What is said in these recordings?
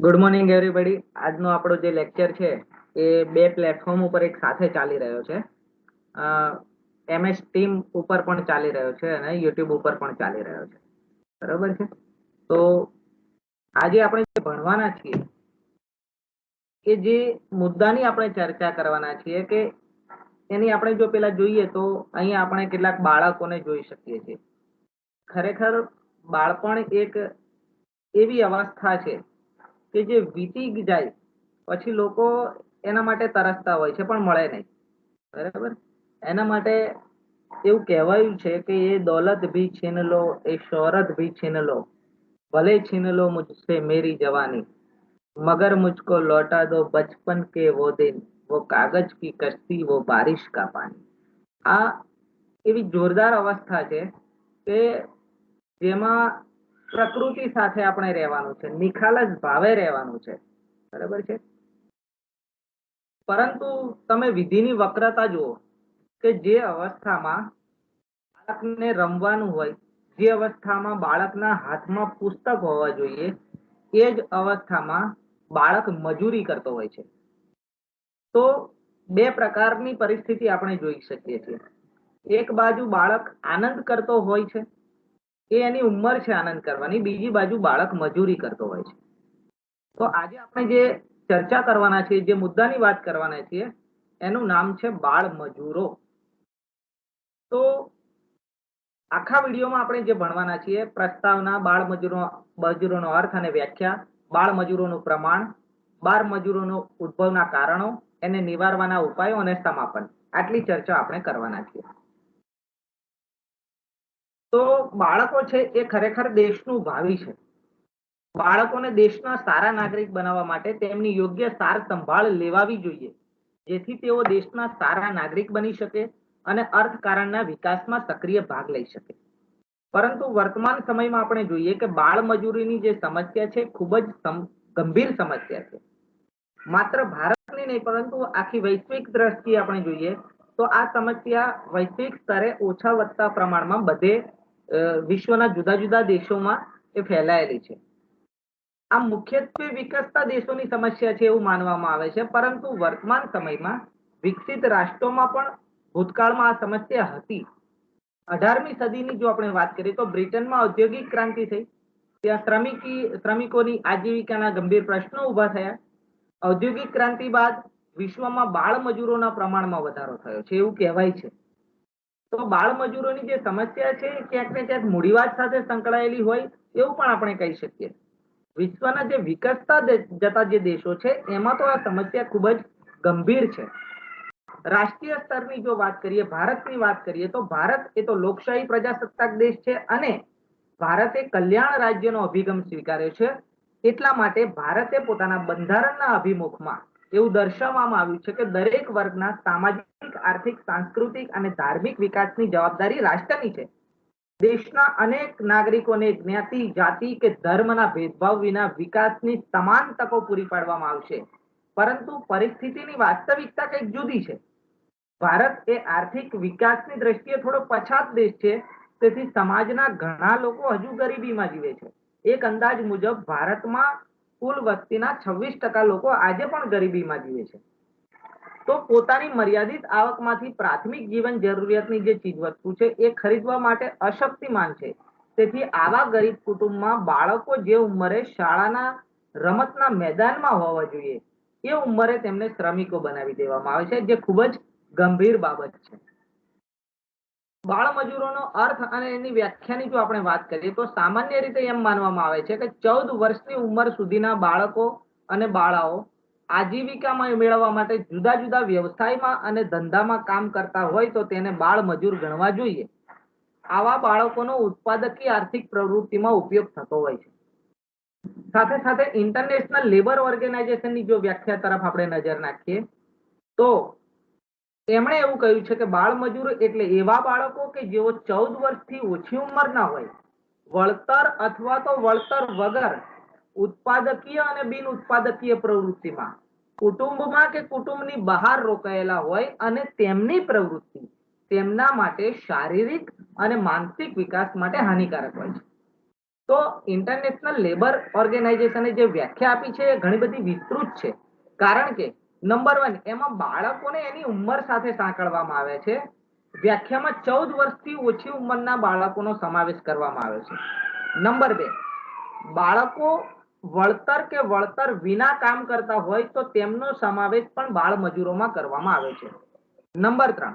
Good morning everybody. આજનો આપણો જે લેક્ચર છે એ બે પ્લેટફોર્મ ઉપર એક સાથે ચાલી રહ્યો છે. MS ટીમ ઉપર પણ ચાલી રહ્યો છે અને યુટ્યુબ ઉપર પણ ચાલી રહ્યો છે. બરાબર છે. તો આજે આપણે જે ભણવાના છીએ કે જે મુદ્દાની આપણે ચર્ચા કરવાના છીએ કે એની આપણે જો પેલા જોઈએ તો અહીંયા આપણે કેટલાક બાળકોને જોઈ શકીએ છીએ. ખરેખર બાળપણ એક એવી અવસ્થા છે કે જે વીતી જાય પછી લોકો એના માટે તરસતા હોય છે પણ મળે નહીં. બરાબર. એના માટે એવું કહેવાયું છે કે એ દौलत भी छीन लो, એ शोहरत भी छीन लो, भले छीन लो मुझसे मेरी जवानी, मगर मुझको लौटा दो बचपन के वो दिन, वो कागज की कश्ती, वो बारिश का पानी. આ એવી જોરદાર અવસ્થા છે કે જેમાં પ્રકૃતિ સાથે આપણે રહેવાનું છે, નિખાલસ ભાવે રહેવાનું છે. બરાબર છે. પરંતુ તમે વિધિની વક્રતા જુઓ કે જે અવસ્થામાં બાળકને રમવાનું હોય, જે અવસ્થામાં બાળકના હાથમાં પુસ્તક હોવા જોઈએ, એ જ અવસ્થામાં બાળક મજૂરી કરતો હોય છે. તો બે પ્રકારની પરિસ્થિતિ આપણે જોઈ શકીએ છીએ. એક બાજુ બાળક આનંદ કરતો હોય છે, એ એની ઉંમર છે આનંદ કરવાની. બીજી બાજુ બાળક મજૂરી કરતો હોય છે. તો આજે આપણે જે ચર્ચા કરવાના છીએ, જે મુદ્દાની વાત કરવાના છીએ, એનું નામ છે બાળ મજૂરો. તો આખા વિડીયોમાં આપણે જે ભણવાના છીએ, પ્રસ્તાવના, બાળ મજૂરોનો અર્થ અને વ્યાખ્યા, બાળ મજૂરોનું પ્રમાણ, બાળ મજૂરોનો ઉદ્ભવના કારણો, એને નિવારવાના ઉપાયો અને સમાપન, આટલી ચર્ચા આપણે કરવાના છીએ. તો બાળકો છે એ ખરેખર દેશનું ભાવિ છે. બાળકોને દેશના સારા નાગરિક બનાવવા માટે તેમની યોગ્ય સાર સંભાળ લેવાવી જોઈએ, જેથી તેઓ દેશના સારા નાગરિક બની શકે અને અર્થકારણના વિકાસમાં સક્રિય ભાગ લઈ શકે. પરંતુ વર્તમાન સમયમાં આપણે જોઈએ કે બાળ મજૂરીની જે સમસ્યા છે ખૂબ જ ગંભીર સમસ્યા છે. માત્ર ભારતની નહીં પરંતુ આખી વૈશ્વિક દ્રષ્ટિએ આપણે જોઈએ તો આ સમસ્યા વૈશ્વિક સ્તરે ઓછા વધતા પ્રમાણમાં બધે વિશ્વના જુદા જુદા દેશોમાં એ ફેલાયેલી છે. આ મુખ્યત્વે વિકસતા દેશોની સમસ્યા છે એવું માનવામાં આવે છે, પરંતુ વર્તમાન સમયમાં વિકસિત રાષ્ટ્રોમાં પણ ભૂતકાળમાં આ સમસ્યા હતી. 18મી સદીની જો આપણે વાત કરીએ તો બ્રિટનમાં ઔદ્યોગિક ક્રાંતિ થઈ, ત્યાં શ્રમિકોની આજીવિકાના ગંભીર પ્રશ્નો ઉભા થયા. ઔદ્યોગિક ક્રાંતિ બાદ વિશ્વમાં બાળ મજૂરોના પ્રમાણમાં વધારો થયો છે એવું કહેવાય છે. તો બાળ મજૂરોની જે સમસ્યા છે ક્યાંક ને ક્યાંક મૂડીવાદ સાથે સંકળાયેલી હોય એવું પણ આપણે કહી શકીએ. વિશ્વના જે વિકસતા જતા જે દેશો છે એમાં તો આ સમસ્યા ખૂબ જ ગંભીર છે. રાષ્ટ્રીય સ્તરની જો વાત કરીએ, ભારતની વાત કરીએ તો ભારત એ તો લોકશાહી પ્રજાસત્તાક દેશ છે અને ભારતે કલ્યાણ રાજ્યનો અભિગમ સ્વીકાર્યો છે. એટલા માટે ભારતે પોતાના બંધારણના અભિમુખમાં એવું દર્શાવવામાં આવ્યું છે કે દરેક વર્ગના સામાજિક, આર્થિક, સાંસ્કૃતિક અને ધાર્મિક વિકાસની જવાબદારી રાષ્ટ્રની છે. દેશના અનેક નાગરિકોને જ્ઞાતિ, જાતિ કે ધર્મના ભેદભાવ વિના વિકાસની સમાન તકો પૂરી પાડવામાં આવશે. પરંતુ પરિસ્થિતિની વાસ્તવિકતા કંઈક જુદી છે. ભારત એ આર્થિક વિકાસની દ્રષ્ટિએ થોડો પછાત દેશ છે, તેથી સમાજના ઘણા લોકો હજુ ગરીબીમાં જીવે છે. એક અંદાજ મુજબ ભારતમાં કુલ વસ્તીના 26% લોકો આજે પણ ગરીબીમાં જીવે છે. તો પોતાની મર્યાદિત આવકમાંથી પ્રાથમિક જીવન જરૂરિયાતની જે ચીજવસ્તુ છે એ ખરીદવા માટે અશક્તિમાન છે. તેથી આવા ગરીબ કુટુંબમાં બાળકો જે ઉંમરે શાળાના રમતના મેદાનમાં હોવા જોઈએ એ ઉંમરે તેમને શ્રમિકો બનાવી દેવામાં આવે છે, જે ખૂબ જ ગંભીર બાબત છે. બાળ મજૂરોનો અર્થ અને એની વ્યાખ્યાની જો આપણે વાત કરીએ તો સામાન્ય રીતે એમ માનવામાં આવે છે કે 14 વર્ષની ઉંમર સુધીના બાળકો અને બાળાઓ આજીવિકા મેળવવા માટે જુદા જુદા વ્યવસાયમાં અને ધંધામાં કામ કરતા હોય તો તેને બાળ મજૂર ગણવા જોઈએ. આવા બાળકોનો ઉત્પાદકીય આર્થિક પ્રવૃત્તિમાં ઉપયોગ થતો હોય છે. સાથે સાથે ઇન્ટરનેશનલ લેબર ઓર્ગેનાઇઝેશનની જો વ્યાખ્યા તરફ આપણે નજર નાખીએ તો એમણે એવું કહ્યું છે કે બાળ મજૂર એટલે એવા બાળકો કે જેઓ 14 વર્ષથી ઓછી ઉંમરના હોય, વળતર અથવા તો વળતર વગર ઉત્પાદકીય અને બિન ઉત્પાદકીય પ્રવૃત્તિમાં કુટુંબમાં કે કુટુંબની બહાર રોકાયેલા હોય અને તેમની પ્રવૃત્તિ તેમના માટે શારીરિક અને માનસિક વિકાસ માટે હાનિકારક હોય છે. તો ઇન્ટરનેશનલ લેબર ઓર્ગેનાઇઝેશને જે વ્યાખ્યા આપી છે એ ઘણી બધી વિસ્તૃત છે. કારણ કે નંબર 1 એમાં બાળકોને એની ઉંમર સાથે સાંકળવામાં આવે છે. વ્યાખ્યામાં 14 વર્ષથી ઓછી ઉંમરના બાળકોનો સમાવેશ કરવામાં આવે છે. નંબર 2, બાળકો વળતર કે વળતર વિના કામ કરતા હોય તો તેમનો સમાવેશ પણ બાળ મજૂરોમાં કરવામાં આવે છે. નંબર 3,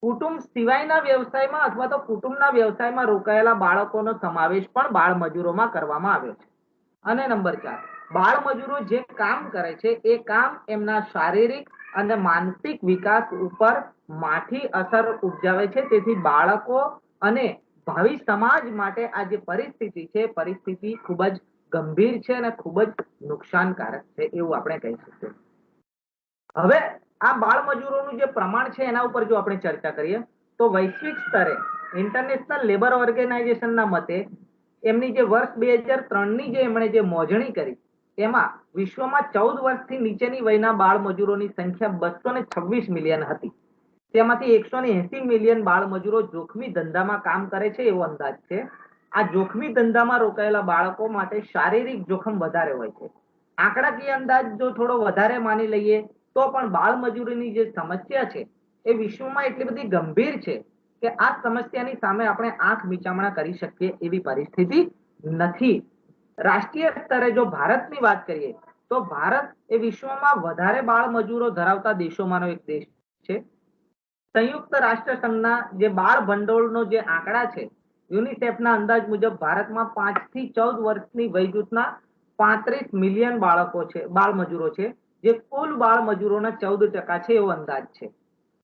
કુટુંબ સિવાયના વ્યવસાયમાં અથવા તો કુટુંબના વ્યવસાયમાં રોકાયેલા બાળકોનો સમાવેશ પણ બાળ મજૂરોમાં કરવામાં આવ્યો છે. અને નંબર 4, બાળ મજૂરો જે કામ કરે છે એ કામ એમના શારીરિક અને માનસિક વિકાસ ઉપર માઠી અસર ઉપજાવે છે. તેથી બાળકો અને ભાવિ સમાજ માટે આ જે પરિસ્થિતિ છે પરિસ્થિતિ ખૂબ જ ગંભીર છે અને ખૂબ જ નુકસાનકારક છે એવું આપણે કહી શકીએ. હવે આ બાળ મજૂરોનું જે પ્રમાણ છે એના ઉપર જો આપણે ચર્ચા કરીએ તો વૈશ્વિક સ્તરે ઇન્ટરનેશનલ લેબર ઓર્ગેનાઇઝેશનના મતે એમની જે વર્ષ 2003ની જે એમણે જે મોજણી કરી એમાં વિશ્વમાં 14 વર્ષથી નીચેની વયના બાળ મજૂરોની સંખ્યા 226 મિલિયન હતી. તેમાંથી 180 મિલિયન બાળ મજૂરો જોખમી ધંધામાં કામ કરે છે એવો અંદાજ છે. આ જોખમી ધંધામાં રોકાયેલા બાળકો માટે શારીરિક જોખમ વધારે હોય છે. આંકડાકીય અંદાજ જો થોડો વધારે માની લઈએ તો પણ બાળ મજૂરીની જે સમસ્યા છે એ વિશ્વમાં એટલી બધી ગંભીર છે કે આ સમસ્યાની સામે આપણે આંખ મીચામણા કરી શકીએ એવી પરિસ્થિતિ નથી. રાષ્ટ્રીય સ્તરે જો ભારતની વાત કરીએ તો ભારત એ વિશ્વમાં વધારે બાળ મજૂરો ધરાવતા દેશોમાંનો એક દેશ છે. સંયુક્ત રાષ્ટ્ર સંઘના જે બાળ ભંડોળનો જે આંકડા છે યુનિસેફના અંદાજ મુજબ ભારતમાં 5 થી 14 વર્ષની વય જૂથના 35 મિલિયન બાળકો છે, બાળ મજૂરો છે, જે કુલ બાળ મજૂરોના 14% છે એવો અંદાજ છે.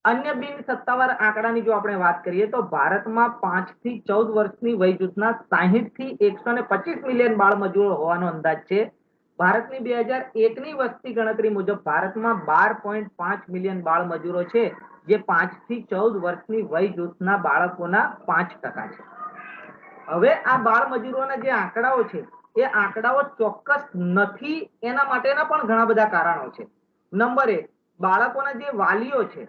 અન્ય બિન સત્તાવાર આંકડાની જો આપણે વાત કરીએ તો ભારતમાં 5 થી 14 વર્ષની વય જૂથના 60 થી 125 મિલિયન બાળ મજૂરો હોવાનો અંદાજ છે. ભારતની 2001ની વસ્તી ગણતરી મુજબ ભારતમાં 12.5 મિલિયન બાળ મજૂરો છે, જે 5 થી 14 વર્ષની વય જૂથના બાળકોના 5% છે. હવે આ બાળ મજૂરોના જે આંકડાઓ છે એ આંકડાઓ ચોક્કસ નથી, એના માટેના પણ ઘણા બધા કારણો છે. નંબર 1, બાળકોના જે વાલીઓ છે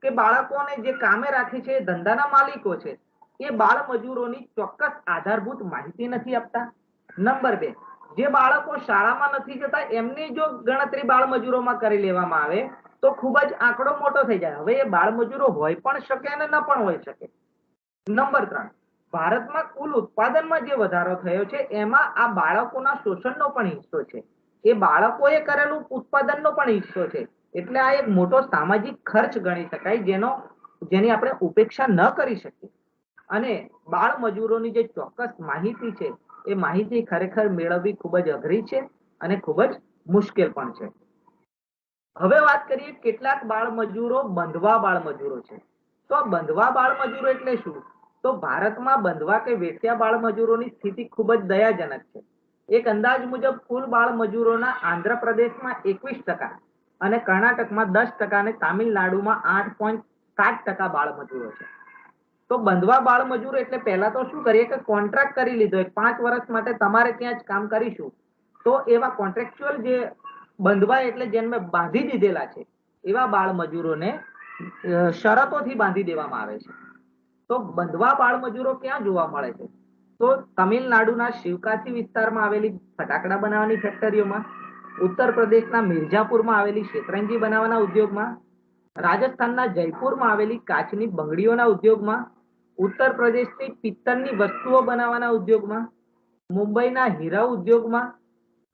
કે બાળકોને જે કામે રાખે છે એ ધંધાના માલિકો છે એ બાળ મજૂરોની ચોક્કસ આધારભૂત માહિતી નથી આપતા. નંબર 2, જે બાળકો શાળામાં નથી જતા એમની જો ગણતરી બાળ મજૂરોમાં કરી લેવામાં આવે તો ખૂબ જ આંકડો મોટો થઈ જાય. હવે એ બાળ મજૂરો હોય પણ શકે અને ન પણ હોઈ શકે. નંબર 3, ભારતમાં કુલ ઉત્પાદનમાં જે વધારો થયો છે એમાં આ બાળકોના શોષણનો પણ હિસ્સો છે. એ બાળકોએ કરેલું ઉત્પાદનનો પણ હિસ્સો છે. એટલે આ એક મોટો સામાજિક ખર્ચ ગણી શકાય જેની આપણે ઉપેક્ષા ન કરી શકીએ. અને બાળ મજૂરોની જે ચોક્કસ માહિતી છે એ માહિતી ખરેખર મેળવવી ખૂબ જ અઘરી છે અને ખૂબ જ મુશ્કેલ પણ છે. હવે વાત કરીએ કેટલાક બાળ મજૂરો બંધવા બાળ મજૂરો છે. તો બંધવા બાળ મજૂરો એટલે શું? તો ભારતમાં બંધવા કે વેઠિયા બાળ મજૂરોની સ્થિતિ ખૂબ જ દયાજનક છે. એક અંદાજ મુજબ કુલ બાળ મજૂરોના આંધ્રપ્રદેશમાં 21% અને કર્ણાટકમાં 10% અને તામિલનાડુમાં 8.7% બાળ મજૂરો છે. તો બંધવા બાળ મજૂર એટલે પહેલા તો શું કરીએ કે કોન્ટ્રાક્ટ કરી લીધો, 5 વર્ષ માટે તમારે ત્યાં જ કામ કરીશું. તો એવા કોન્ટ્રાક્ચ્યુઅલ જે બંધવા એટલે જેને બાંધી દીધેલા છે એવા બાળ મજૂરોને શરતોથી બાંધી દેવામાં આવે છે. તો બંધવા બાળ મજૂરો ક્યાં જોવા મળે છે? તો તમિલનાડુના શિવકાશી વિસ્તારમાં આવેલી ફટાકડા બનાવવાની ફેક્ટરીઓમાં, ઉત્તર પ્રદેશના મિર્ઝાપુરમાં આવેલી શેતરંજી બનાવવાના ઉદ્યોગમાં, રાજસ્થાનના જયપુરમાં આવેલી કાચની બંગડીઓના ઉદ્યોગમાં, ઉત્તર પ્રદેશની પિત્તળની વસ્તુઓ બનાવવાના ઉદ્યોગમાં, મુંબઈના હીરા ઉદ્યોગમાં,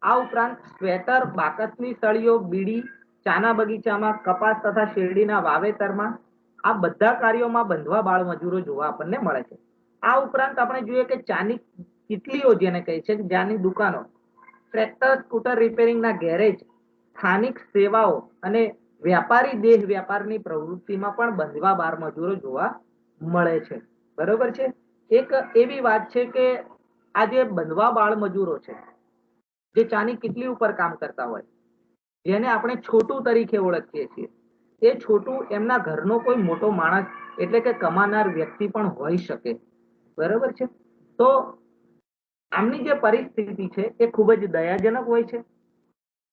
આ ઉપરાંત સ્વેટર, બાકસની સળીઓ, બીડી, ચાના બગીચામાં, કપાસ તથા શેરડીના વાવેતરમાં, આ બધા કાર્યોમાં બંધવા બાળ મજૂરો જોવા આપણને મળે છે. આ ઉપરાંત આપણે જોઈએ કે ચાની કીટલીઓ જેને કહે છે, ચાની દુકાનો, ટ્રેક્ટર, સ્કૂટર રિપેરિંગના ગેરેજ, સ્થાનિક સેવાઓ અને વ્યાપારી દેહ વ્યાપારની પ્રવૃત્તિમાં પણ બંધવા બાળ મજૂરો જોવા મળે છે. બરોબર છે. એક એવી વાત છે કે આ જે બંધવા બાળ મજૂરો છે જે ચાની કીટલી ઉપર કામ કરતા હોય, જેને આપણે છોટું તરીકે ઓળખીએ છીએ, એ છોટું એમના ઘરનો કોઈ મોટો માણસ એટલે કે કમાનાર વ્યક્તિ પણ હોઈ શકે. બરોબર છે. તો આમની જે પરિસ્થિતિ છે એ ખૂબ જ દયાજનક હોય છે.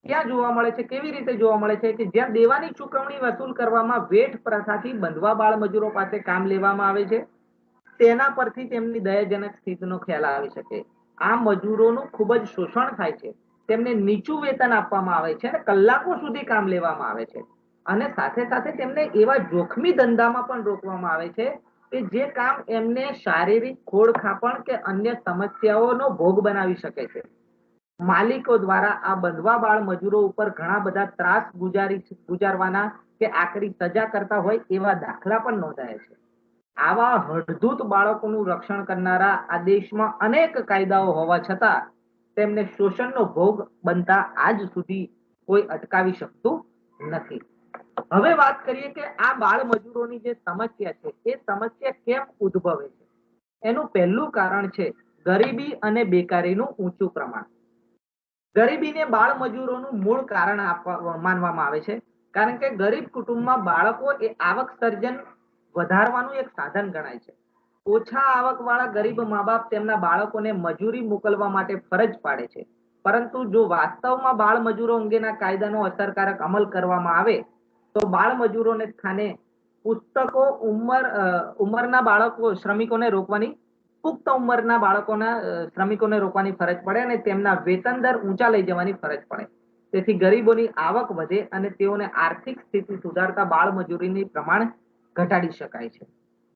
ક્યાં જોવા મળે છે, કેવી રીતે જોવા મળે છે કે જ્યાં દેવાની ચૂકવણી વસૂલ કરવામાં વેઠ પ્રથાથી બંધવા બાળ મજૂરો પાસે કામ લેવામાં આવે છે, તેના પરથી તેમની દયાજનક સ્થિતિનો ખ્યાલ આવી શકે. આ મજૂરોનું ખૂબ જ શોષણ થાય છે, તેમને નીચું વેતન આપવામાં આવે છે અને કલાકો સુધી કામ લેવામાં આવે છે, અને સાથે સાથે તેમને એવા જોખમી ધંધામાં પણ રોકવામાં આવે છે કે જે કામ એમને શારીરિક ખોડખાપણ કે અન્ય સમસ્યાઓનો ભોગ બનાવી શકે છે. માલિકો દ્વારા આ બંધવા બાળ મજૂરો ઉપર ઘણા બધા ત્રાસ ગુજારવાના કે આકરી સજા કરતા હોય એવા દાખલા પણ નોંધાયા છે. આવા હડધૂત બાળકોનું રક્ષણ કરનારા આ દેશમાં અનેક કાયદાઓ હોવા છતાં તેમને શોષણનો ભોગ બનતા આજ સુધી કોઈ અટકાવી શકતું નથી. હવે વાત કરીએ કે આ બાળ મજૂરોની જે સમસ્યા છે એ સમસ્યા કેમ ઉદ્ભવે છે. એનું પહેલું કારણ છે ગરીબી અને બેકારીનું ઊંચું પ્રમાણ. ગરીબીને બાળ મજૂરોનું મૂળ કારણ માનવામાં આવે છે, કારણ કે ગરીબ કુટુંબમાં બાળકો એ આવક સર્જન વધારવાનું એક સાધન ગણાય છે. ઓછા આવક વાળા ગરીબ મા બાપ તેમના બાળકોને મજૂરી મોકલવા માટે ફરજ પાડે છે, પરંતુ જો વાસ્તવમાં બાળ મજૂરો અંગેના કાયદાનો અસરકારક અમલ કરવામાં આવે તો બાળ મજૂરોને સ્થાને પુસ્તકો ઉંમરના બાળકો શ્રમિકોને રોકવાની પુખ્ત ઉંમરના બાળકોના શ્રમિકોને રોકવાની ફરજ પડે અને તેમના વેતન દર ઊંચા લઈ જવાની ફરજ પડે. તેથી ગરીબોની આવક વધે અને તેઓને આર્થિક સ્થિતિ સુધારતા બાળ મજૂરીની પ્રમાણ ઘટાડી શકાય છે.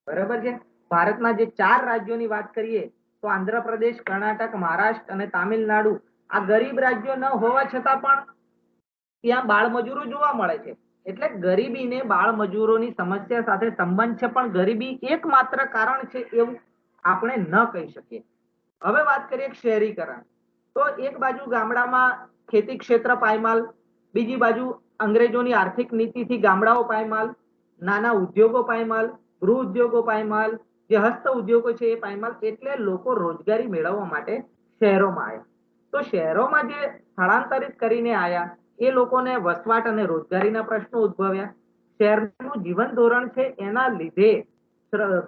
બરાબર છે. ભારતના જે 4 રાજ્યોની વાત કરીએ તો આંધ્રપ્રદેશ, કર્ણાટક, મહારાષ્ટ્ર અને તામિલનાડુ આ ગરીબ રાજ્યો ન હોવા છતાં પણ ત્યાં બાળ મજૂરો જોવા મળે છે. એટલે ગરીબીને બાળ મજૂરોની સમસ્યા સાથે સંબંધ છે, પણ ગરીબી એકમાત્ર કારણ છે એવું આપણે ન કહી શકીએ. હવે વાત કરીએ શહેરીકરણ. તો એક બાજુ ગામડામાં ખેતી ક્ષેત્ર પાયમાલ, બીજી બાજુ અંગ્રેજોની આર્થિક નીતિથી ગામડાઓ પાયમાલ, નાના ઉદ્યોગો પાયમાલ, ગૃહ ઉદ્યોગો પાયમાલ, જે હસ્ત ઉદ્યોગો છે એ પાયમાલ. એટલે લોકો રોજગારી મેળવવા માટે શહેરોમાં આવ્યા. તો શહેરોમાં જે સ્થળાંતરિત કરીને આવ્યા એ લોકોને વસવાટ અને રોજગારીના પ્રશ્નો ઉદ્ભવ્યા. શહેરનું જીવન ધોરણ છે એના લીધે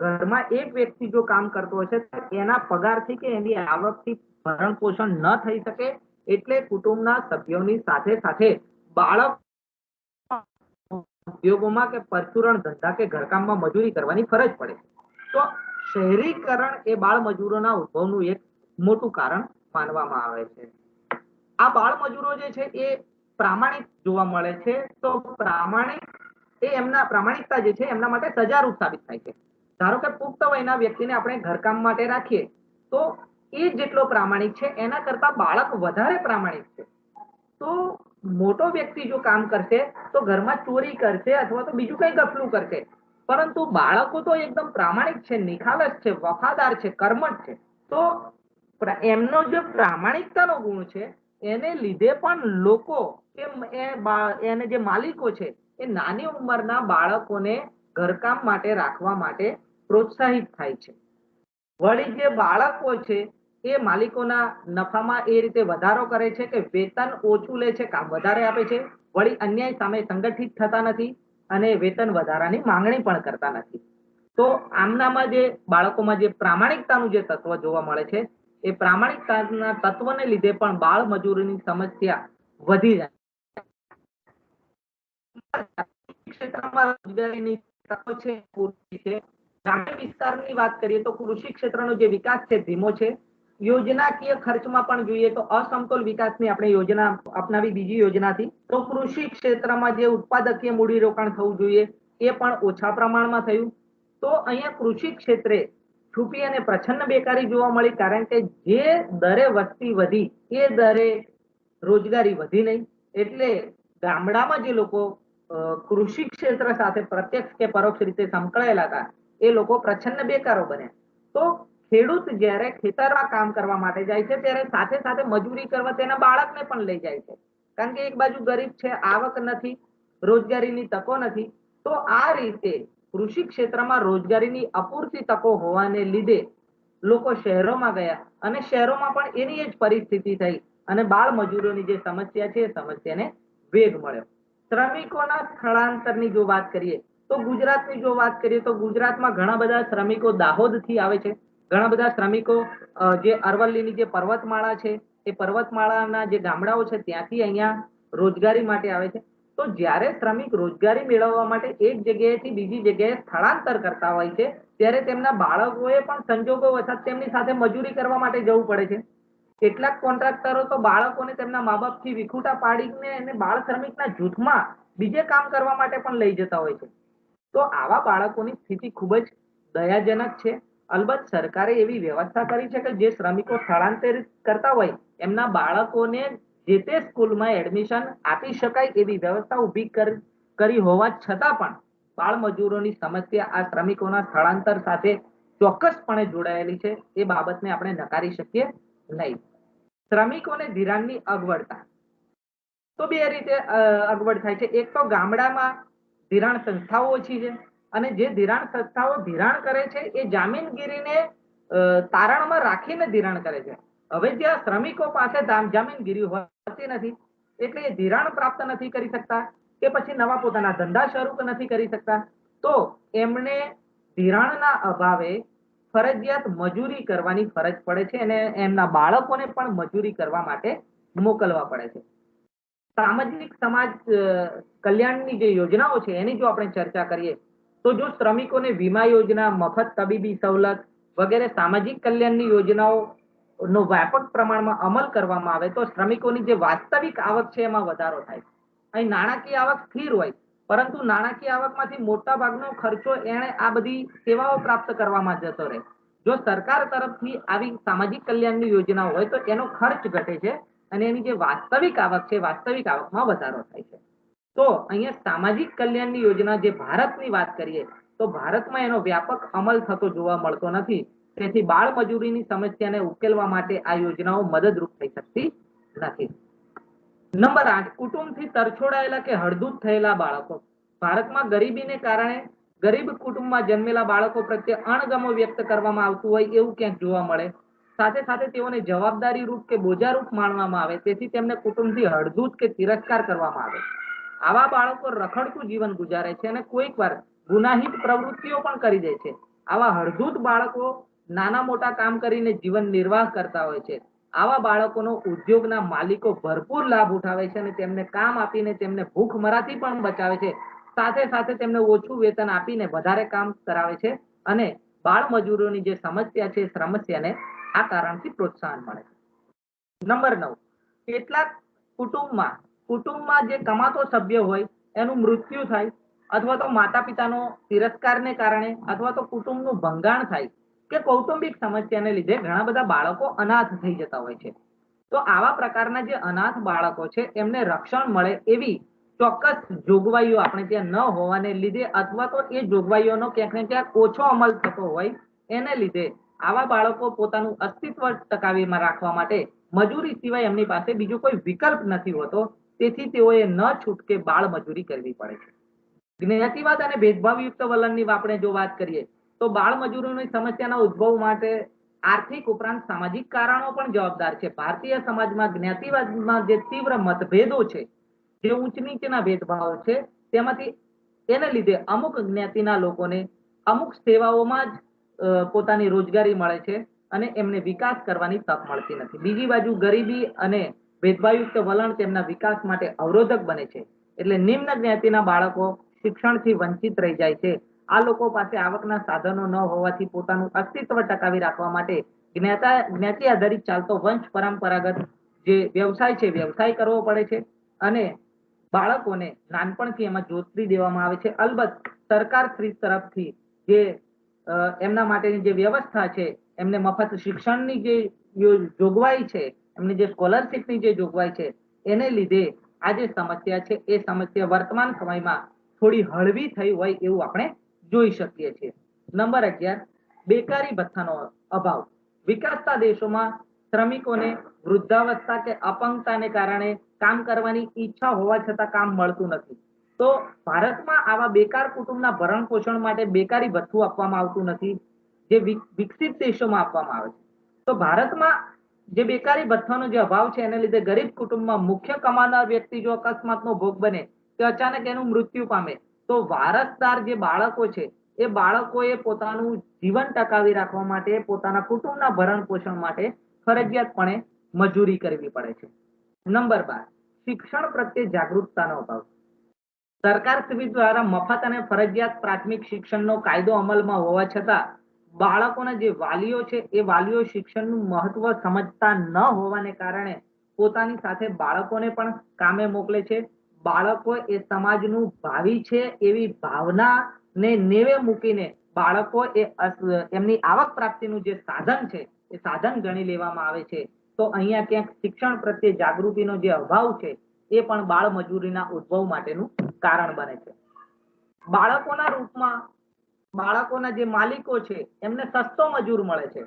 ઘરમાં એક વ્યક્તિ જો કામ કરતો હશે તો એના પગારથી કે એની આવકથી ભરણ પોષણ ન થઈ શકે, એટલે કુટુંબના સભ્યોની સાથે સાથે બાળક ઉદ્યોગોમાં કે પરચુરણ ધંધા કે ઘરકામમાં મજૂરી કરવાની ફરજ પડે. તો શહેરીકરણ એ બાળ મજૂરોના ઉદ્ભવનું એક મોટું કારણ માનવામાં આવે છે. આ બાળ મજૂરો જે છે એ પ્રામાણિક જોવા મળે છે, તો પ્રામાણિકતા જે છે એમના માટે સજારૂપ સાબિત થાય છે. ધારો કે પુખ્ત વયના વ્યક્તિને આપણે ઘરકામ માટે રાખીએ તો એ જેટલો પ્રામાણિક છે એના કરતા બાળક વધારે પ્રામાણિક છે. તો મોટો વ્યક્તિ જો કામ કરશે તો ઘરમાં ચોરી કરશે અથવા તો બીજું કઈ ગફલું કરશે, પરંતુ બાળકો તો એકદમ પ્રામાણિક છે, નિખાલસ છે, વફાદાર છે, કર્મઠ છે. તો એમનો જે પ્રામાણિકતાનો ગુણ છે એને લીધે પણ લોકો એને જે માલિકો છે એ નાની ઉંમરના બાળકોને ઘરકામ માટે રાખવા માટે પ્રોત્સાહિત થાય છે. વળી જે બાળકો છે એ માલિકોના નફામાં એ રીતે વધારો કરે છે કે વેતન ઓછું લે છે, કામ વધારે આપે છે. વળી અન્યાય સામે સંગઠિત થતા નથી અને વેતન વધારાની માંગણી પણ કરતા નથી. તો આમનામાં જે બાળકોમાં જે પ્રામાણિકતાનું જે તત્વ જોવા મળે છે એ પ્રામાણિકતાના તત્વને લીધે પણ બાળ મજૂરીની સમસ્યા વધી જાય. ક્ષેત્રમાં રોજગારીની તકો છે. ગ્રામીણ વિસ્તારની વાત કરીએ તો કૃષિ ક્ષેત્રનો જે વિકાસ છે ધીમો છે. યોજનાકીય ખર્ચમાં પણ જોઈએ તો અસમતોલ વિકાસની આપણે યોજના અપનાવી બીજી યોજનાથી. તો કૃષિ ક્ષેત્રમાં જે ઉત્પાદકીય મૂડીરોકાણ થવું જોઈએ એ પણ ઓછા પ્રમાણમાં થયું. તો અહીંયા કૃષિ ક્ષેત્રે છુપી અને પ્રછન્ન બેકારી જોવા મળી, કારણ કે જે દરે વસ્તી વધી એ દરે રોજગારી વધી નહીં. એટલે ગામડામાં જે લોકો કૃષિ ક્ષેત્ર સાથે પ્રત્યક્ષ કે પરોક્ષ રીતે સંકળાયેલા હતા એ લોકો પ્રછન્ન બેકારો બન્યા. તો ખેડૂત જ્યારે ખેતરમાં કામ કરવા માટે જાય છે ત્યારે સાથે સાથે મજૂરી કરવા તેના બાળકને પણ લઈ જાય છે, કારણ કે એક બાજુ ગરીબ છે, આવક નથી, રોજગારીની તકો નથી. તો આ રીતે કૃષિ ક્ષેત્રમાં રોજગારીની અપૂરતી તકો હોવાને લીધે લોકો શહેરોમાં ગયા અને શહેરોમાં પણ એની જ પરિસ્થિતિ થઈ અને બાળ મજૂરોની જે સમસ્યા છે એ સમસ્યાને વેગ મળ્યો. શ્રમિકોના સ્થળાંતરની જો વાત કરીએ તો ગુજરાતની જો વાત કરીએ તો ગુજરાતમાં ઘણા બધા શ્રમિકો દાહોદથી આવે છે. ઘણા બધા શ્રમિકો જે અરવલ્લીની જે પર્વતમાળા છે એ પર્વતમાળાના જે ગામડાઓ છે ત્યાંથી અહીંયા રોજગારી માટે આવે છે. તો જ્યારે શ્રમિક રોજગારી મેળવવા માટે એક જગ્યાએથી બીજી જગ્યાએ સ્થળાંતર કરતા હોય છે ત્યારે તેમના બાળકોએ પણ સંજોગો વસાત તેમની સાથે મજૂરી કરવા માટે જવું પડે છે. કેટલાક કોન્ટ્રાક્ટરો તો બાળકોને તેમના મા બાપથી વિખૂટા પાડીને એને બાળ શ્રમિકના જૂથમાં બીજે કામ કરવા માટે પણ લઈ જતા હોય છે. તો આવા બાળકોની સ્થિતિ ખૂબ જ દયાજનક છે. અલબત્ત સરકારે એવી વ્યવસ્થા કરી છે કે જે શ્રમિકો સ્થળાંતરિત કરતા હોય એમના બાળકોને જે તે સ્કૂલમાં એડમિશન આપી શકાય એવી વ્યવસ્થા ઊભી કરી હોવા છતાં પણ બાળ મજૂરોની સમસ્યા આ શ્રમિકોના સ્થળાંતર સાથે ચોક્કસપણે જોડાયેલી છે. એ બાબતને આપણે નકારી શકીએ નહીં. શ્રમિકોને ધિરાણની અગવડતા તો બે રીતે અગવડ થાય છે. એક તો ગામડામાં ધિરાણ સંસ્થાઓ ઓછી છે અને જે ધિરાણ સંસ્થાઓ ધિરાણ કરે છે એ જામીનગીરીને તારણમાં રાખીને ધિરાણ કરે છે. હવે જ્યાં શ્રમિકો પાસે જામીનગીરી હોતી નથી એટલે એ ધિરાણ પ્રાપ્ત નથી કરી શકતા કે પછી નવા પોતાના ધંધા શરૂ નથી કરી શકતા, તો એમને ધિરાણના અભાવે ફરજિયાત મજૂરી કરવાની ફરજ પડે છે અને એમના બાળકોને પણ મજૂરી કરવા માટે મોકલવા પડે છે. સામાજિક સમાજ કલ્યાણની જે યોજનાઓ છે એની જો આપણે ચર્ચા કરીએ તો જો શ્રમિકોને વીમા યોજના, મફત તબીબી સવલત વગેરે સામાજિક કલ્યાણની યોજનાઓ નો વ્યાપક પ્રમાણમાં અમલ કરવામાં આવે તો શ્રમિકોની જે વાસ્તવિક આવક છે એમાં વધારો થાય. અહીં નાણાકીય આવક સ્થિર હોય પરંતુ નાણાકીય આવકમાંથી મોટા ભાગનો ખર્ચો એણે આ બધી સેવાઓ પ્રાપ્ત કરવામાં જતો રહે. જો સરકાર તરફથી આવી સામાજિક કલ્યાણની યોજના હોય તો એનો ખર્ચ ઘટે છે અને એની જે વાસ્તવિક આવક છે વાસ્તવિક આવકમાં વધારો થાય છે. તો અહીંયા સામાજિક કલ્યાણની યોજના જે ભારતની વાત કરીએ તો ભારતમાં એનો વ્યાપક અમલ થતો જોવા મળતો નથી. તેથી બાળ મજૂરીની સમસ્યાને ઉકેલવા માટે આ યોજનાઓ મદદરૂપ થઈ શકતી નથી. નંબર 8, કુટુંબથી તરછોડાયેલા કે હળદૂત થયેલા બાળકો. ભારતમાં ગરીબીને કારણે ગરીબ કુટુંબમાં જન્મેલા બાળકો પ્રત્યે અણગમો વ્યક્ત કરવામાં આવતું હોય એવું ક્યાંક જોવા મળે. સાથે સાથે તેઓને જવાબદારી રૂપ કે બોજારૂપ માનવામાં આવે, તેથી તેમને કુટુંબથી હળદૂત કે તિરસ્કાર કરવામાં આવે. આવા બાળકો રખડતું જીવન ગુજારે છે અને કોઈક વાર ગુનાહિત પ્રવૃત્તિઓ પણ કરી દે છે. આવા હળદૂત બાળકો નાના મોટા કામ કરીને જીવન નિર્વાહ કરતા હોય છે. આવા બાળકોનો ઉદ્યોગના માલિકો ભરપૂર લાભ ઉઠાવે છે અને તેમને કામ આપીને તેમને ભૂખમરાથી પણ બચાવે છે. સાથે સાથે તેમને ઓછું વેતન આપીને વધારે કામ કરાવે છે અને બાળ મજૂરોની જે સમસ્યા છે સમસ્યાને આ કારણથી પ્રોત્સાહન મળે છે. નંબર 9, કેટલાક કુટુંબમાં જે કમાતો સભ્ય હોય એનું મૃત્યુ થાય અથવા તો માતા પિતાનો તિરસ્કારને કારણે અથવા તો કુટુંબનું ભંગાણ થાય કે કૌટુંબિક સમસ્યાને લીધે ઘણા બધા બાળકો અનાથ થઈ જતા હોય છે. તો આવા પ્રકારના જે અનાથ બાળકો છે એમને રક્ષણ મળે એવી ચોક્કસ જોગવાઈઓ આપણે ત્યાં ન હોવાને લીધે અથવા તો એ જોગવાઈઓનો ક્યાંક ને ક્યાંક ઓછો અમલ થતો હોય એને લીધે આવા બાળકો પોતાનું અસ્તિત્વ ટકાવીમાં રાખવા માટે મજૂરી સિવાય એમની પાસે બીજો કોઈ વિકલ્પ નથી હોતો. તેથી તેઓએ ન છૂટકે બાળ મજૂરી કરવી પડે છે. જ્ઞાતિવાદ અને ભેદભાવયુક્ત વલણની આપણે જો વાત કરીએ તો બાળ મજૂરોની સમસ્યાના ઉદ્ભવ માટે આર્થિક ઉપરાંત સામાજિક કારણો પણ જવાબદાર છે. ભારતીય સમાજમાં જ્ઞાતિવાદમાં જે તીવ્ર મતભેદો છે, જે ઉચ્ચ નીચના ભેદભાવ છે, તેમાંથી એને લીધે અમુક જ્ઞાતિના લોકોને અમુક સેવાઓમાં જ પોતાની રોજગારી મળે છે અને એમને વિકાસ કરવાની તક મળતી નથી. બીજી બાજુ ગરીબી અને ભેદભાવયુક્ત વલણ તેમના વિકાસ માટે અવરોધક બને છે. એટલે નિમ્ન જ્ઞાતિના બાળકો શિક્ષણથી વંચિત રહી જાય છે. આ લોકો પાસે આવકના સાધનો ન હોવાથી પોતાનું અસ્તિત્વ ટકાવી રાખવા માટે જ્ઞાતિ આધારિત ચાલતો વંશ પરંપરાગત જે વ્યવસાય છે વ્યવસાય કરવો પડે છે અને બાળકોને નાનપણથી એમાં જોતરી દેવામાં આવે છે. અલબત્ત સરકાર શ્રી તરફથી જે એમના માટેની જે વ્યવસ્થા છે, એમને મફત શિક્ષણની જે જોગવાઈ છે, એમને જે સ્કોલરશીપની જે જોગવાઈ છે, એને લીધે આ જે સમસ્યા છે એ સમસ્યા વર્તમાન સમયમાં થોડી હળવી થઈ હોય એવું આપણે જોઈ શકીએ છીએ. નંબર 11, બેકારી ભથ્થાનો અભાવ. વિકાસતા દેશોમાં શ્રમિકોને વૃદ્ધાવસ્થા કે અપંગતાને કારણે કામ કરવાની ઈચ્છા હોવા છતાં કામ મળતું નથી. તો ભારતમાં આવા બેકાર કુટુંબના ભરણ પોષણ માટે બેકારી ભથ્થું આપવામાં આવતું નથી, જે વિકસિત દેશોમાં આપવામાં આવે છે. તો ભારતમાં જે બેકારી ભથ્થાનો જે અભાવ છે એને લીધે ગરીબ કુટુંબમાં મુખ્ય કમાનાર વ્યક્તિ જો અકસ્માતનો ભોગ બને કે અચાનક એનું મૃત્યુ પામે તો વારસદાર જે બાળકો છે એ બાળકોએ પોતાનું જીવન ટકાવી રાખવા માટે પોતાના કુટુંબના ભરણ પોષણ માટે ફરજિયાતપણે મજૂરી કરવી પડે છે. નંબર 12, શિક્ષણ પ્રત્યે જાગૃતતાનો અભાવ. સરકાર દ્વારા મફત અને ફરજિયાત પ્રાથમિક શિક્ષણનો કાયદો અમલમાં હોવા છતાં બાળકોના જે વાલીઓ છે એ વાલીઓ શિક્ષણનું મહત્વ સમજતા ન હોવાને કારણે પોતાની સાથે બાળકોને પણ કામે મોકલે છે. બાળકો એ સમાજનું ભાવિ છે એવી ભાવના ને નેવે મૂકીને બાળકો એ એમની આવક પ્રાપ્તિનું જે સાધન છે એ સાધન ગણી લેવામાં આવે છે. તો અહીંયા ક્યાંક શિક્ષણ પ્રત્યે જાગૃતિનો જે અભાવ છે એ પણ બાળ મજૂરીના ઉદ્ભવ માટેનું કારણ બને છે. બાળકોના રૂપમાં બાળકોના જે માલિકો છે એમને સસ્તો મજૂર મળે છે.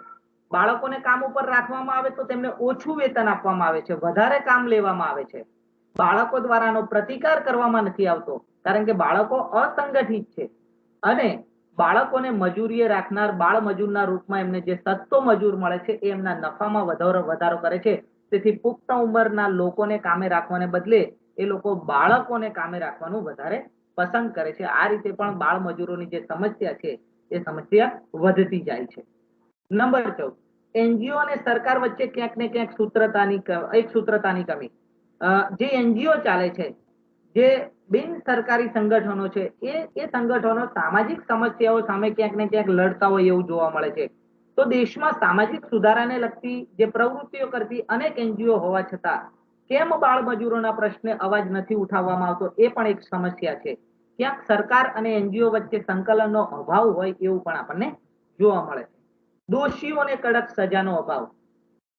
બાળકોને કામ ઉપર રાખવામાં આવે તો તેમને ઓછું વેતન આપવામાં આવે છે, વધારે કામ લેવામાં આવે છે. બાળકો દ્વારાનો પ્રતિકાર કરવામાં નથી આવતો, કારણ કે બાળકો અસંગઠિત છે અને બાળકોને મજૂરીએ રાખનાર બાળ મજૂરના રૂપમાં એમને જે સસ્તો મજૂર મળે છે એ એમના નફામાં વધારો કરે છે. તેથી પુખ્ત ઉંમરના લોકોને કામે રાખવાને બદલે એ લોકો બાળકોને કામે રાખવાનું વધારે પસંદ કરે છે. આ રીતે પણ બાળ મજૂરોની જે સમસ્યા છે એ સમસ્યા વધતી જાય છે. નંબર 14, એનજીઓ અને સરકાર વચ્ચે ક્યાંક ને ક્યાંક સૂત્રતાની કમી. જે એનજીઓ ચાલે છે, જે બિન સરકારી સંગઠનો છે, એ સંગઠનો સામાજિક સમસ્યાઓ સામે ક્યાંક ને ક્યાંક લડતા હોય એવું જોવા મળે છે. તો દેશમાં સામાજિક સુધારાને લગતી જે પ્રવૃત્તિઓ કરતી અનેક એનજીઓ હોવા છતાં કેમ બાળ મજૂરોના પ્રશ્ને અવાજ નથી ઉઠાવવામાં આવતો એ પણ એક સમસ્યા છે. ક્યાંક સરકાર અને એનજીઓ વચ્ચે સંકલનનો અભાવ હોય એવું પણ આપણને જોવા મળે છે. દોષીઓને કડક સજાનો અભાવ.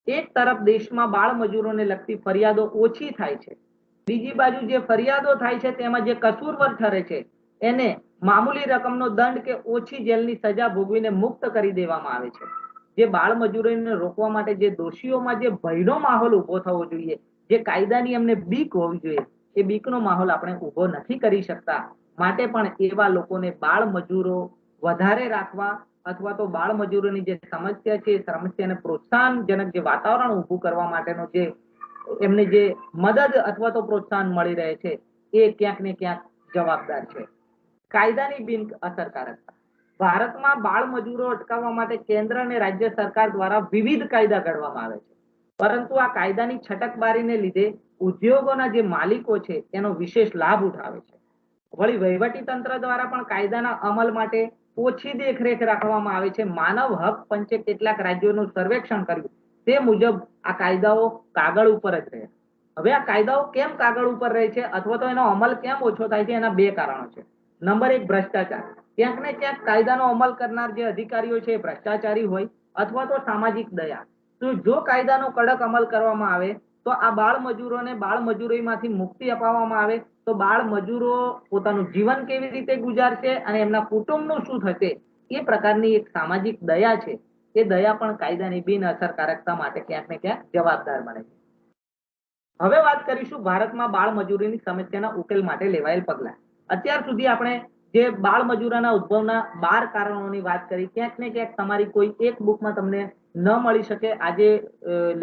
એક તરફ દેશમાં બાળ મજૂરોને લગતી ફરિયાદો ઓછી થાય છે, બીજી બાજુ જે ફરિયાદો થાય છે તેમાં જે કસૂરવાર ઠરે છે એને મામૂલી રકમનો દંડ કે ઓછી જેલની સજા ભોગવીને મુક્ત કરી દેવામાં આવે છે. જે બાળ મજૂરીને રોકવા માટે જે દોષીઓમાં જે ભયનો માહોલ ઉભો થવો જોઈએ, જે કાયદાની એમને બીક હોવી જોઈએ, એ બીકનો માહોલ આપણે ઉભો નથી કરી શકતા. માટે પણ એવા લોકોને બાળ મજૂરો વધારે રાખવા અથવા તો બાળ મજૂરોની જે સમસ્યા છે એ સમસ્યાને પ્રોત્સાહનજનક જે વાતાવરણ ઊભું કરવા માટેનો જે એમને જે મદદ અથવા તો પ્રોત્સાહન મળી રહે છે એ ક્યાંક ને ક્યાંક જવાબદાર છે. કાયદાની બિન અસરકારકતા. ભારતમાં બાળ મજૂરો અટકાવવા માટે કેન્દ્ર અને રાજ્ય સરકાર દ્વારા વિવિધ કાયદા ઘડવામાં આવે છે, પરંતુ આ કાયદાની છટકબારીને લીધે ઉદ્યોગોના જે માલિકો છે એનો વિશેષ લાભ ઉઠાવે છે. વળી વહીવટી તંત્ર દ્વારા પણ કાયદાના અમલ માટે ઓછી દેખરેખ રાખવામાં આવે છે. માનવ હક પંચે કેટલાક રાજ્યોનું સર્વેક્ષણ કર્યું, તે મુજબ આ કાયદાઓ કાગળ ઉપર જ રહે. હવે આ કાયદાઓ કેમ કાગળ ઉપર રહે છે અથવા તો એનો અમલ કેમ ઓછો થાય છે, એના બે કારણો છે. નંબર 1, ભ્રષ્ટાચાર. ક્યાંક ને ક્યાંક કાયદાનો અમલ કરનાર જે અધિકારીઓ છે એ ભ્રષ્ટાચારી હોય અથવા તો સામાજિક દયા. તો જો કાયદાનો કડક અમલ કરવામાં આવે તો આ બાળ મજૂરોને બાળ મજૂરીમાંથી મુક્તિ અપાવવામાં આવે તો બાળ મજૂરો પોતાનું જીવન કેવી રીતે ગુજારશે અને એમના કુટુંબનું શું થશે, એ પ્રકારની એક સામાજિક દયા છે. એ દયા પણ કાયદાની બિન અસરકારકતા માટે ક્યાંક ને ક્યાંક જવાબદાર બને છે. હવે વાત કરીશું ભારતમાં બાળ મજૂરીની સમસ્યાના ઉકેલ માટે લેવાયેલ પગલાં. અત્યાર સુધી આપણે જે બાળ મજૂરીના ઉદ્ભવના 12 કારણોની વાત કરી. ક્યાંક ને ક્યાંક તમારી કોઈ એક બુકમાં તમને ન મળી શકે. આજે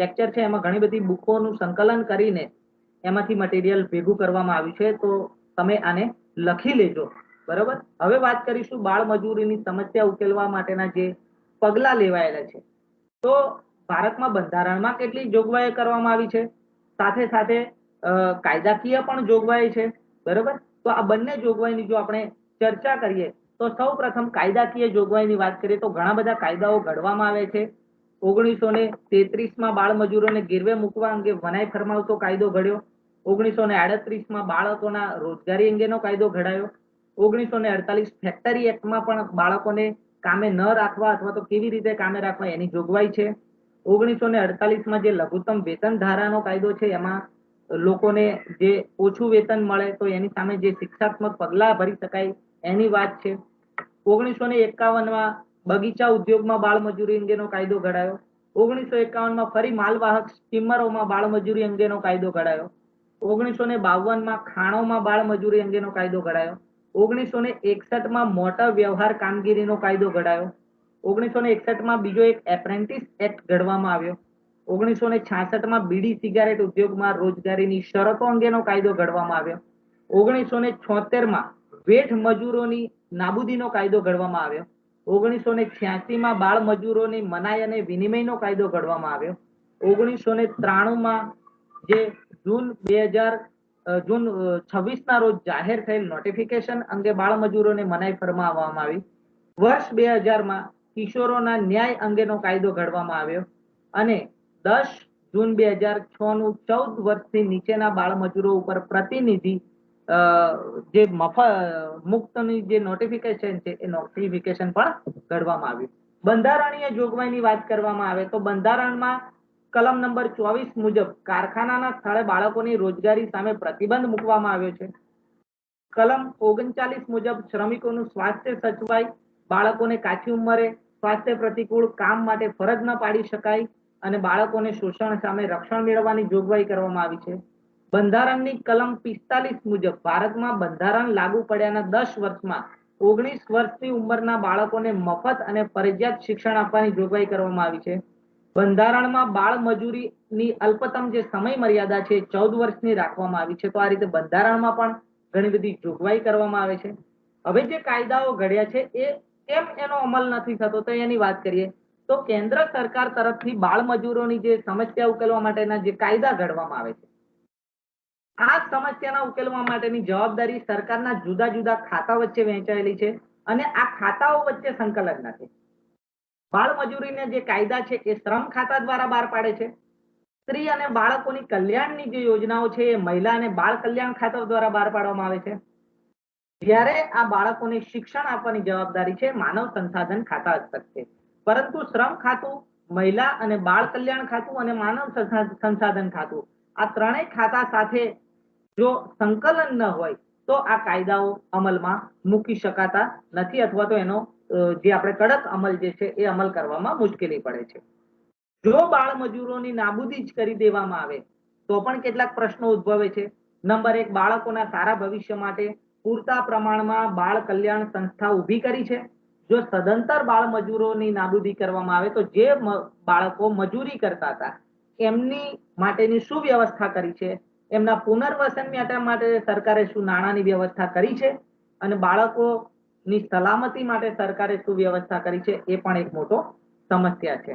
લેક્ચર છે એમાં ઘણી બધી બુકોનું સંકલન કરીને એમાંથી મટીરિયલ ભેગું કરવામાં આવ્યું છે, તો તમે આને લખી લેજો. બરોબર. હવે વાત કરીશું બાળ મજૂરીની સમસ્યા ઉકેલવા માટેના જે પગલાં લેવાયેલા છે. તો ભારતમાં બંધારણમાં કેટલી જોગવાઈ કરવામાં આવી છે, સાથે સાથે કાયદાકીય પણ જોગવાઈ છે. બરોબર. તો આ બંને જોગવાઈની જો આપણે ચર્ચા કરીએ તો સૌ પ્રથમ કાયદાકીય જોગવાઈની વાત કરીએ તો ઘણા બધા કાયદાઓ ઘડવામાં આવે છે. 1933માં બાળ મજૂરોને ગીરવે મૂકવા અંગે મનાઈ ફરમાવતો કાયદો ઘડ્યો. 1938માં બાળકોના રોજગારી અંગેનો કાયદો ઘડાયો. 1948 ફેક્ટરી એક્ટમાં પણ બાળકોને કામે ન રાખવા અથવા તો કેવી રીતે કામે રાખવા એની જોગવાઈ છે. 1948માં જે લઘુત્તમ વેતન ધારાનો કાયદો છે એમાં લોકોને જે ઓછું વેતન મળે તો એની સામે જે શિક્ષાત્મક પગલાં ભરી શકાય એની વાત છે. 1951માં બગીચા ઉદ્યોગમાં બાળ મજૂરી અંગેનો કાયદો ઘડાયો. 1951માં ફરી માલવાહક સ્ટીમરોમાં બાળ મજૂરી અંગેનો કાયદો ઘડાયો. 1952માં ખાણોમાં બાળ મજૂરી અંગેનો કાયદો ઘડાયો. 1961માં મોટર વ્યવહાર કામગીરીનો કાયદો ઘડાયો. 1961માં બીજો એક એપ્રેન્ટિસ એક્ટ ઘડવામાં આવ્યો. 1966માં બીડી સિગારેટ ઉદ્યોગમાં રોજગારીની શરતો અંગેનો કાયદો ઘડવામાં આવ્યો. 1976માં વેઠ મજૂરોની નાબૂદીનો કાયદો ઘડવામાં આવ્યો. 1986માં બાળ મજૂરોની મનાઈ અને વિનિમયનો કાયદો ઘડવામાં આવ્યો. 1993માં જે જૂન 26ના રોજ જાહેર થયેલ નોટિફિકેશન અંગે બાળ મજૂરોને મનાઈ ફરમાવવામાં આવી. વર્ષ 2000માં કિશોરોના ન્યાય અંગેનો કાયદો ઘડવામાં આવ્યો અને 10 જૂન 2006 નું 14 વર્ષથી નીચેના બાળમજૂરો ઉપર પ્રતિનિધિ જે મુક્તની જે નોટિફિકેશન છે એ નોટિફિકેશન પણ ઘડવામાં આવ્યું. બંધારણીય જોગવાઈની વાત કરવામાં આવે તો બંધારણમાં કલમ નંબર 24 મુજબ કારખાનાના સ્થળે બાળકોની રોજગારી સામે પ્રતિબંધ મૂકવામાં આવ્યો છે. કલમ 39 મુજબ શ્રમિકોનું સ્વાસ્થ્ય સચવાય, બાળકોને કાચી ઉંમરે સ્વાસ્થ્ય પ્રતિકૂળ કામ માટે ફરજ ન પાડી શકાય અને બાળકોને શોષણ સામે રક્ષણ મેળવવાની જોગવાઈ કરવામાં આવી છે. બંધારણની કલમ 45 મુજબ ભારતમાં બંધારણ લાગુ પડ્યાના 10 વર્ષમાં 19 વર્ષની ઉંમરના બાળકોને મફત અને ફરજિયાત શિક્ષણ આપવાની જોગવાઈ કરવામાં આવી છે. બંધારણમાં બાળ મજૂરીની અલ્પતમ જે સમય મર્યાદા છે 14 વર્ષની રાખવામાં આવી છે. તો આ રીતે બંધારણમાં પણ ઘણી બધી જોગવાઈ કરવામાં આવે છે. હવે જે કાયદાઓ ઘડ્યા છે એ કેમ એનો અમલ નથી થતો તો એની વાત કરીએ તો કેન્દ્ર સરકાર તરફથી બાળ મજૂરોની જે સમસ્યા ઉકેલવા માટેના જે કાયદા ઘડવામાં આવે છે આ સમસ્યાના ઉકેલવા માટેની જવાબદારી સરકારના જુદા જુદા ખાતા વચ્ચે વહેંચાયેલી છે અને આ ખાતાઓ વચ્ચે સંકલન નથી. બાળ મજૂરીના જે કાયદા છે એ શ્રમ ખાતા દ્વારા બહાર પાડે છે. સ્ત્રી અને બાળકોની કલ્યાણની જે યોજનાઓ છે એ મહિલા અને બાળ કલ્યાણ ખાતા દ્વારા બહાર પાડવામાં આવે છે. જ્યારે આ બાળકોને શિક્ષણ આપવાની જવાબદારી છે માનવ સંસાધન ખાતા હસ્તક છે. પરંતુ શ્રમ ખાતું, મહિલા અને બાળ કલ્યાણ ખાતું અને માનવ સંસાધન ખાતું આ ત્રણેય ખાતા સાથે જો સંકલન ન હોય તો આ કાયદાઓ અમલમાં મૂકી શકાતા નથી અથવા તો એનો જે આપણે કડક અમલ જે છે એ અમલ કરવામાં મુશ્કેલી પડે છે. જો બાળ મજૂરોની નાબૂદી જ કરી દેવામાં આવે તો પણ કેટલાક પ્રશ્નો ઉદ્ભવે છે. નંબર 1, બાળકોના સારા ભવિષ્ય માટે પૂરતા પ્રમાણમાં બાળ કલ્યાણ સંસ્થા ઊભી કરી છે. જો સદંતર બાળ મજૂરોની નાબૂદી કરવામાં આવે તો જે બાળકો મજૂરી કરતા હતા એમની માટેની શું વ્યવસ્થા કરી છે, એમના પુનર્વસન માટે સરકારે શું નાણાંની વ્યવસ્થા કરી છે અને બાળકોની સલામતી માટે સરકારે શું વ્યવસ્થા કરી છે એ પણ એક મોટો સમસ્યા છે.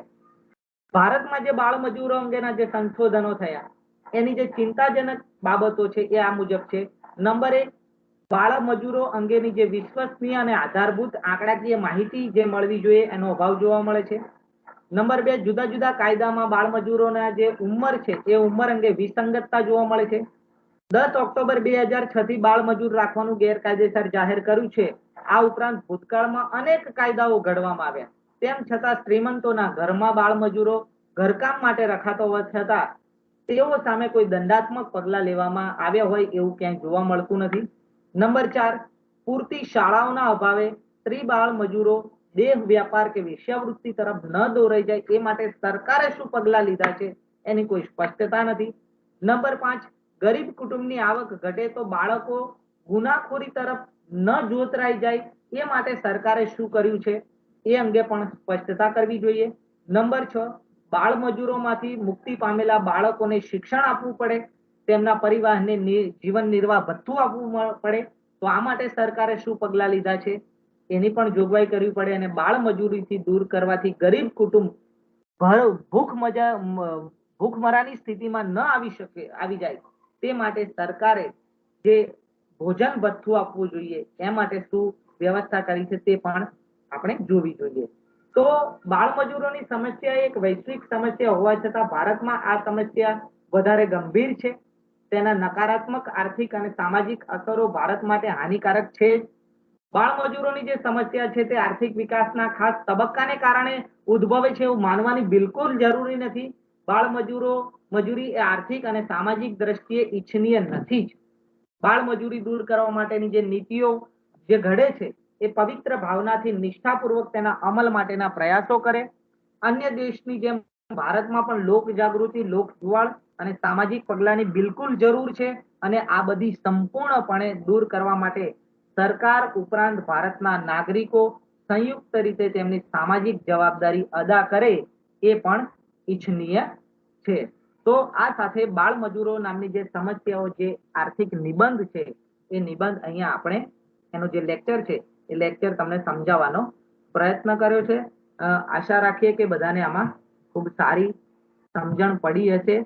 ભારતમાં જે બાળ મજૂરો અંગેના જે સંશોધનો થયા એની જે ચિંતાજનક બાબતો છે એ આ મુજબ છે. નંબર 1, બાળ મજૂરો અંગેની જે વિશ્વસનીય અને આધારભૂત આંકડાકીય માહિતી જે મળવી જોઈએ એનો અભાવ જોવા મળે છે. નંબર 2, જુદા જુદા કાયદામાં બાળ મજૂરોના જે ઉંમર છે એ ઉંમર અંગે વિસંગતતા જોવા મળે છે. 10 ઓક્ટોબર 2006 થી બાળ મજૂર રાખવાનું ગેરકાયદેસર જાહેર કર્યું છે. આ ઉપરાંત ભૂતકાળમાં અનેક કાયદાઓ ઘડવામાં આવ્યા તેમ છતાં શ્રીમંતોના ઘરમાં બાળ મજૂરો ઘરકામ માટે રખાતો હોવા છતાં તેઓ સામે કોઈ દંડાત્મક પગલાં લેવામાં આવ્યા હોય એવું ક્યાંય જોવા મળતું નથી. નંબર 4, પૂરતી શાળાઓના અભાવે સ્ત્રી બાળ મજૂરો દેહ વ્યાપાર કે વેશ્યાવૃત્તિ તરફ ન દોરાઈ જાય એ માટે સરકારે શું પગલાં લીધા છે એની કોઈ સ્પષ્ટતા નથી. નંબર 5, ગરીબ કુટુંબની આવક ઘટે તો બાળકો ગુનાખોરી તરફ ન જોતરાઈ જાય એ માટે સરકારે શું કર્યું છે એ અંગે પણ સ્પષ્ટતા કરવી જોઈએ. નંબર 6, બાળ મજૂરોમાંથી મુક્તિ પામેલા બાળકોને શિક્ષણ આપવું પડે, તેમના પરિવારને જીવન નિર્વાહ ભથ્થું આપવું પડે તો આ માટે સરકારે શું પગલાં લીધા છે એની પણ જોગવાઈ કરવી પડે અને બાળ મજૂરીથી દૂર કરવાથી ગરીબ કુટુંબ ભૂખમરાની સ્થિતિમાં ન આવી જાય તે માટે સરકારે જે ભોજન ભથ્થું આપવું જોઈએ એ માટે શું વ્યવસ્થા કરી છે તે પણ આપણે જોવી જોઈએ. તો બાળ મજૂરોની સમસ્યા એક વૈશ્વિક સમસ્યા હોવા છતાં ભારતમાં આ સમસ્યા વધારે ગંભીર છે. તેના નકારાત્મક આર્થિક અને સામાજિક અસરો ભારત માટે હાનિકારક છે. બાળ મજૂરોની જે સમસ્યા છે તે આર્થિક વિકાસના ખાસ તબક્કાને કારણે ઉદ્ભવે છે એવું માનવાની બિલકુલ જરૂરી નથી. બાળ મજૂરી એ આર્થિક અને સામાજિક દ્રષ્ટિએ ઈચ્છનીય નથી જ. બાળ મજૂરી દૂર કરવા માટેની જે નીતિઓ જે ઘડે છે એ પવિત્ર ભાવનાથી નિષ્ઠાપૂર્વક તેના અમલ માટેના પ્રયાસો કરે. અન્ય દેશની જેમ ભારતમાં પણ લોક જાગૃતિ, લોક જુવાળ અને સામાજિક પગલાંની બિલકુલ જરૂર છે અને આ બધી સંપૂર્ણપણે દૂર કરવા માટે સરકાર ઉપરાંત ભારતના નાગરિકો સંયુક્ત રીતે તેમની સામાજિક જવાબદારી અદા કરે એ પણ ઈચ્છનીય છે. તો આ સાથે બાળ મજૂરો નામની જે સમસ્યાઓ જે આર્થિક નિબંધ છે એ નિબંધ અહીંયા આપણે એનો જે લેક્ચર છે એ લેક્ચર તમને સમજાવવાનો પ્રયત્ન કર્યો છે. આશા રાખીએ કે બધાને આમાં ખૂબ સારી સમજણ પડી હશે